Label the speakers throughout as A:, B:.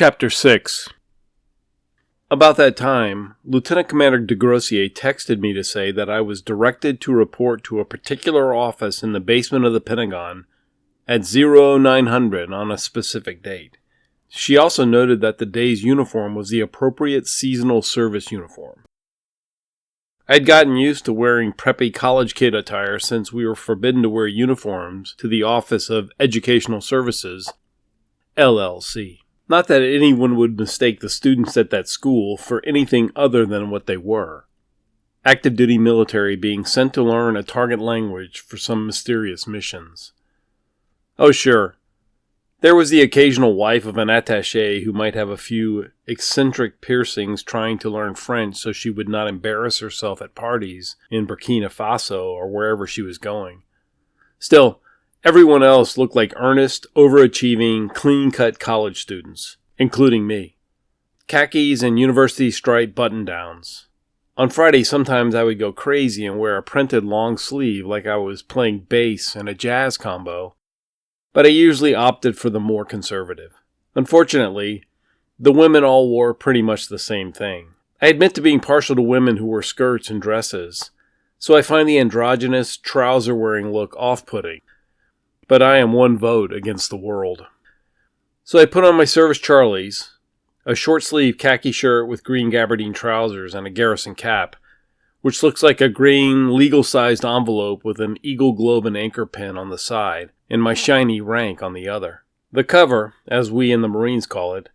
A: Chapter 6. About that time, Lieutenant Commander DeGrossier texted me to say that I was directed to report to a particular office in the basement of the Pentagon at 0900 on a specific date. She also noted that the day's uniform was the appropriate seasonal service uniform. I had gotten used to wearing preppy college kid attire since we were forbidden to wear uniforms to the Office of Educational Services, LLC. Not that anyone would mistake the students at that school for anything other than what they were. Active duty military being sent to learn a target language for some mysterious missions. Oh sure, there was the occasional wife of an attaché who might have a few eccentric piercings trying to learn French so she would not embarrass herself at parties in Burkina Faso or wherever she was going. Still, everyone else looked like earnest, overachieving, clean-cut college students, including me. Khakis and university stripe button-downs. On Friday, sometimes I would go crazy and wear a printed long sleeve like I was playing bass in a jazz combo, but I usually opted for the more conservative. Unfortunately, the women all wore pretty much the same thing. I admit to being partial to women who wear skirts and dresses, so I find the androgynous, trouser-wearing look off-putting. But I am one vote against the world. So I put on my service Charlies, a short-sleeved khaki shirt with green gabardine trousers and a garrison cap, which looks like a green, legal-sized envelope with an eagle globe and anchor pin on the side, and my shiny rank on the other. The cover, as we in the Marines call it,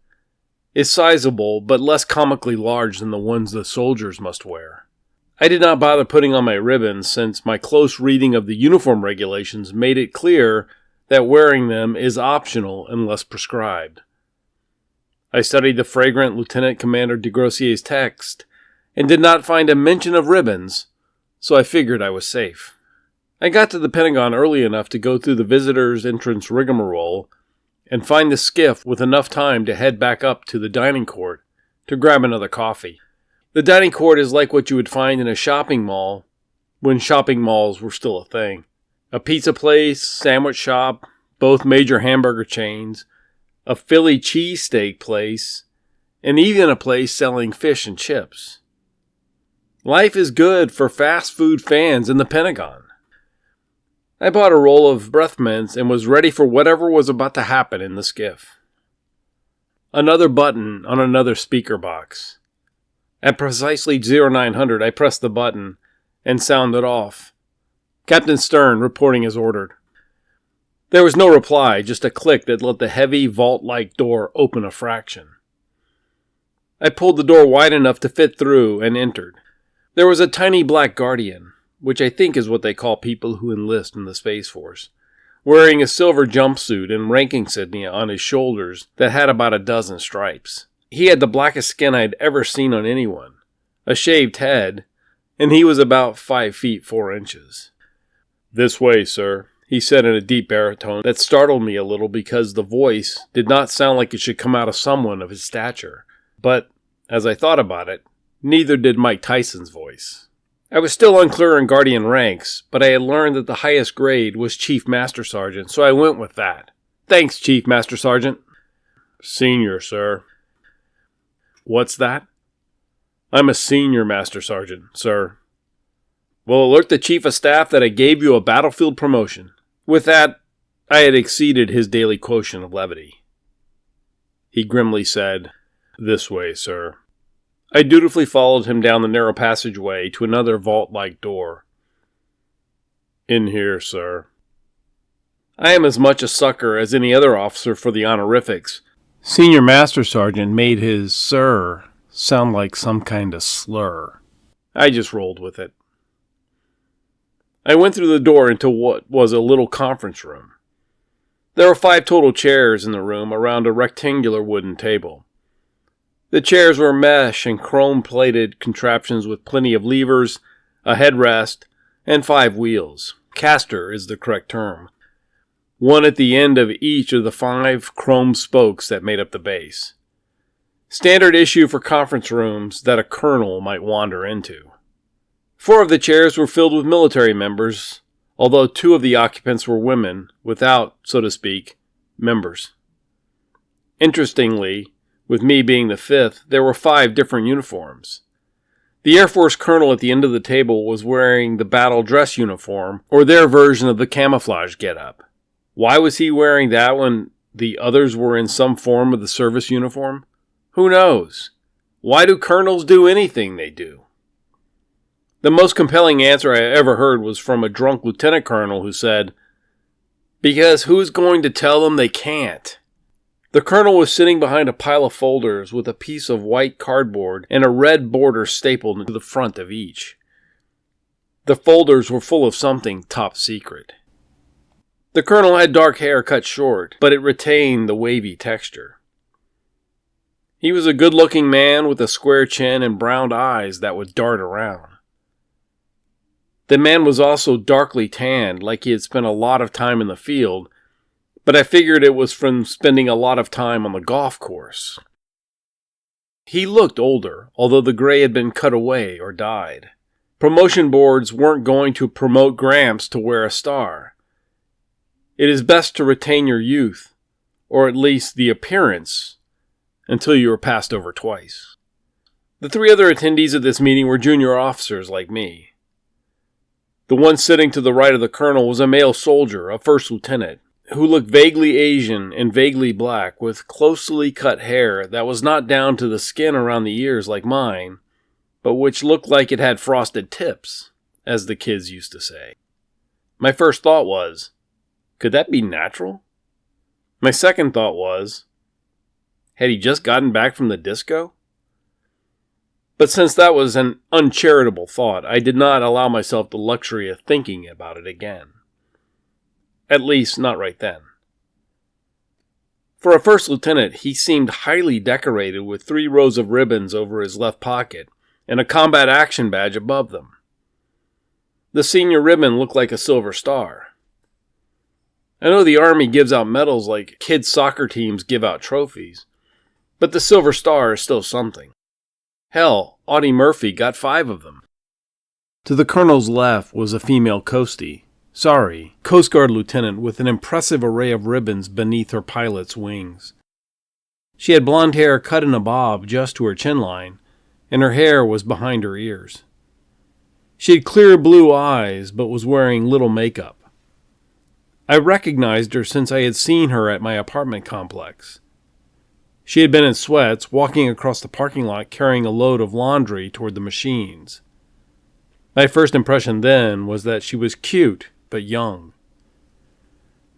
A: is sizable but less comically large than the ones the soldiers must wear. I did not bother putting on my ribbons since my close reading of the uniform regulations made it clear that wearing them is optional unless prescribed. I studied the fragrant Lieutenant Commander DeGrossier's text and did not find a mention of ribbons, so I figured I was safe. I got to the Pentagon early enough to go through the visitor's entrance rigmarole and find the skiff with enough time to head back up to the dining court to grab another coffee. The dining court is like what you would find in a shopping mall when shopping malls were still a thing. A pizza place, sandwich shop, both major hamburger chains, a Philly cheesesteak place, and even a place selling fish and chips. Life is good for fast food fans in the Pentagon. I bought a roll of breath mints and was ready for whatever was about to happen in the skiff. Another button on another speaker box. At precisely 0900, I pressed the button and sounded off. Captain Stern reporting as ordered. There was no reply, just a click that let the heavy, vault-like door open a fraction. I pulled the door wide enough to fit through and entered. There was a tiny black guardian, which I think is what they call people who enlist in the Space Force, wearing a silver jumpsuit and rank insignia on his shoulders that had about a dozen stripes. He had the blackest skin I'd ever seen on anyone, a shaved head, and he was about 5 feet 4 inches. "This way, sir," he said in a deep baritone that startled me a little because the voice did not sound like it should come out of someone of his stature. But, as I thought about it, neither did Mike Tyson's voice. I was still unclear on Guardian ranks, but I had learned that the highest grade was Chief Master Sergeant, so I went with that. "Thanks, Chief Master Sergeant." "Senior, sir." "What's that?" "I'm a senior Master Sergeant, sir." "Well, alert the Chief of Staff that I gave you a battlefield promotion." With that, I had exceeded his daily quotient of levity. He grimly said, "This way, sir." I dutifully followed him down the narrow passageway to another vault-like door. "In here, sir." I am as much a sucker as any other officer for the honorifics. Senior Master Sergeant made his "sir" sound like some kind of slur. I just rolled with it. I went through the door into what was a little conference room. There were 5 total chairs in the room around a rectangular wooden table. The chairs were mesh and chrome-plated contraptions with plenty of levers, a headrest, and 5 wheels. Caster is the correct term. One at the end of each of the 5 chrome spokes that made up the base. Standard issue for conference rooms that a colonel might wander into. 4 of the chairs were filled with military members, although 2 of the occupants were women, without, so to speak, members. Interestingly, With me being the fifth, there were 5 different uniforms. The Air Force colonel at the end of the table was wearing the battle dress uniform, or their version of the camouflage getup. Why was he wearing that when the others were in some form of the service uniform? Who knows? Why do colonels do anything they do? The most compelling answer I ever heard was from a drunk lieutenant colonel who said, "Because who's going to tell them they can't?" The colonel was sitting behind a pile of folders with a piece of white cardboard and a red border stapled to the front of each. The folders were full of something top secret. The colonel had dark hair cut short, but it retained the wavy texture. He was a good-looking man with a square chin and brown eyes that would dart around. The man was also darkly tanned, like he had spent a lot of time in the field, but I figured it was from spending a lot of time on the golf course. He looked older, although the gray had been cut away or dyed. Promotion boards weren't going to promote Gramps to wear a star. It is best to retain your youth, or at least the appearance, until you are passed over twice. The 3 other attendees at this meeting were junior officers like me. The one sitting to the right of the colonel was a male soldier, a first lieutenant, who looked vaguely Asian and vaguely black, with closely cut hair that was not down to the skin around the ears like mine, but which looked like it had frosted tips, as the kids used to say. My first thought was, could that be natural? My second thought was, had he just gotten back from the disco? But since that was an uncharitable thought, I did not allow myself the luxury of thinking about it again. At least, not right then. For a first lieutenant, he seemed highly decorated with 3 rows of ribbons over his left pocket and a combat action badge above them. The senior ribbon looked like a silver star. I know the Army gives out medals like kids' soccer teams give out trophies, but the silver star is still something. Hell, Audie Murphy got 5 of them. To the colonel's left was a female Coast Guard lieutenant with an impressive array of ribbons beneath her pilot's wings. She had blonde hair cut in a bob just to her chin line, and her hair was behind her ears. She had clear blue eyes, but was wearing little makeup. I recognized her since I had seen her at my apartment complex. She had been in sweats, walking across the parking lot carrying a load of laundry toward the machines. My first impression then was that she was cute, but young.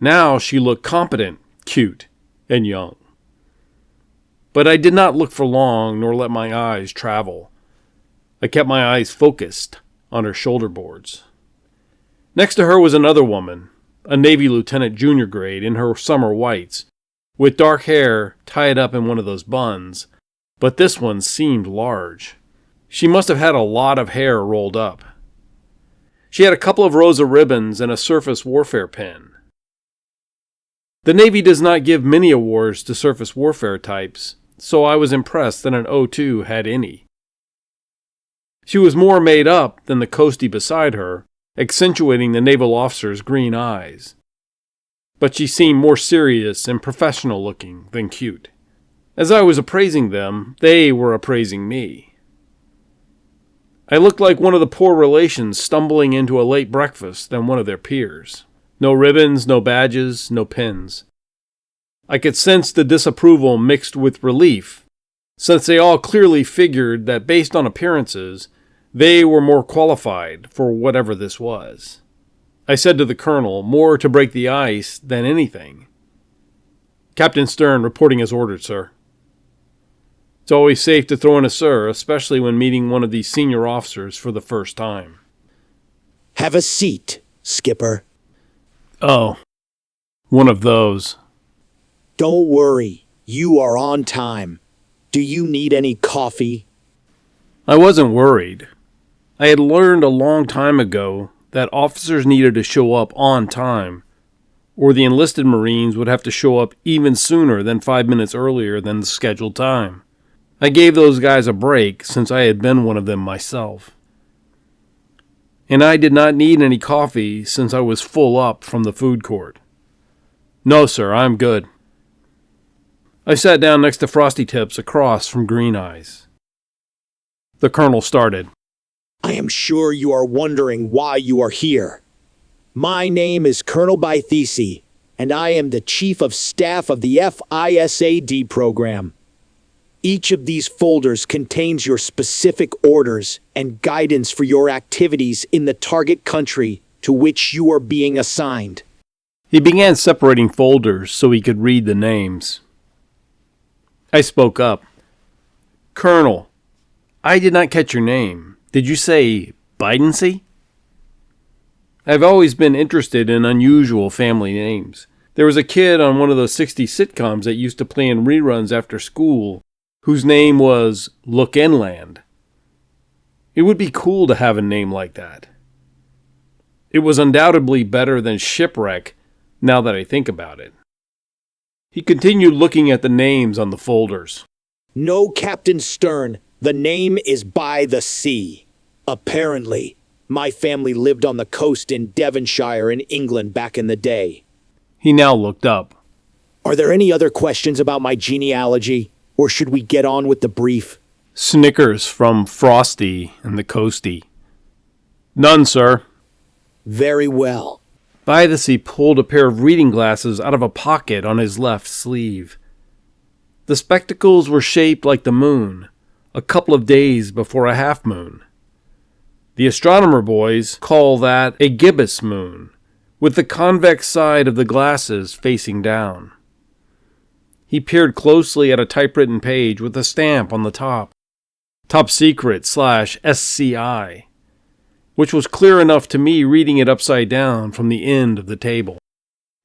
A: Now she looked competent, cute, and young. But I did not look for long, nor let my eyes travel. I kept my eyes focused on her shoulder boards. Next to her was another woman, a Navy lieutenant junior grade in her summer whites, with dark hair tied up in one of those buns, but this one seemed large. She must have had a lot of hair rolled up. She had a couple of rows of ribbons and a surface warfare pin. The Navy does not give many awards to surface warfare types, so I was impressed that an O2 had any. She was more made up than the coastie beside her, accentuating the naval officer's green eyes. But she seemed more serious and professional looking than cute. As I was appraising them, they were appraising me. I looked like one of the poor relations stumbling into a late breakfast than one of their peers. No ribbons, no badges, no pins. I could sense the disapproval mixed with relief, since they all clearly figured that based on appearances, they were more qualified for whatever this was. I said to the colonel, more to break the ice than anything, "Captain Stern reporting as ordered, sir." It's always safe to throw in a sir, especially when meeting one of these senior officers for the first time.
B: Have a seat, Skipper.
A: Oh, one of those.
B: Don't worry, you are on time. Do you need any coffee?
A: I wasn't worried. I had learned a long time ago that officers needed to show up on time, or the enlisted Marines would have to show up even sooner than 5 minutes earlier than the scheduled time. I gave those guys a break since I had been one of them myself. And I did not need any coffee since I was full up from the food court. "No, sir, I'm good." I sat down next to Frosty Tips across from Green Eyes. The colonel started.
B: I am sure you are wondering why you are here. My name is Colonel Bythesi, and I am the Chief of Staff of the FISAD program. Each of these folders contains your specific orders and guidance for your activities in the target country to which you are being assigned.
A: He began separating folders so he could read the names. I spoke up. Colonel, I did not catch your name. Did you say Bidensey? I've always been interested in unusual family names. There was a kid on one of those 60s sitcoms that used to play in reruns after school whose name was Look Inland. It would be cool to have a name like that. It was undoubtedly better than Shipwreck, now that I think about it. He continued looking at the names on the folders.
B: No, Captain Stern, the name is By the Sea. Apparently, my family lived on the coast in Devonshire in England back in the day.
A: He now looked up.
B: Are there any other questions about my genealogy, or should we get on with the brief?
A: Snickers from Frosty and the Coastie. None, sir.
B: Very well.
A: Bythesi pulled a pair of reading glasses out of a pocket on his left sleeve. The spectacles were shaped like the moon, a couple of days before a half moon. The astronomer boys call that a gibbous moon, with the convex side of the glasses facing down. He peered closely at a typewritten page with a stamp on the top, Top Secret /SCI, which was clear enough to me reading it upside down from the end of the table.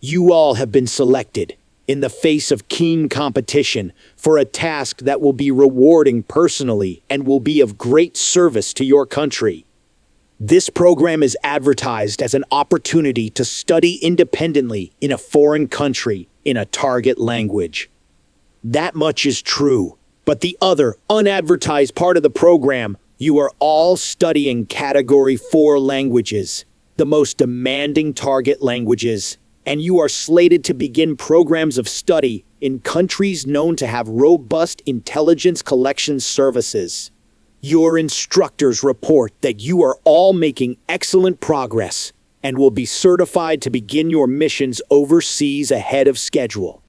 B: You all have been selected, in the face of keen competition, for a task that will be rewarding personally and will be of great service to your country. This program is advertised as an opportunity to study independently in a foreign country in a target language. That much is true, but the other, unadvertised part of the program, you are all studying Category 4 languages, the most demanding target languages, and you are slated to begin programs of study in countries known to have robust intelligence collection services. Your instructors report that you are all making excellent progress and will be certified to begin your missions overseas ahead of schedule.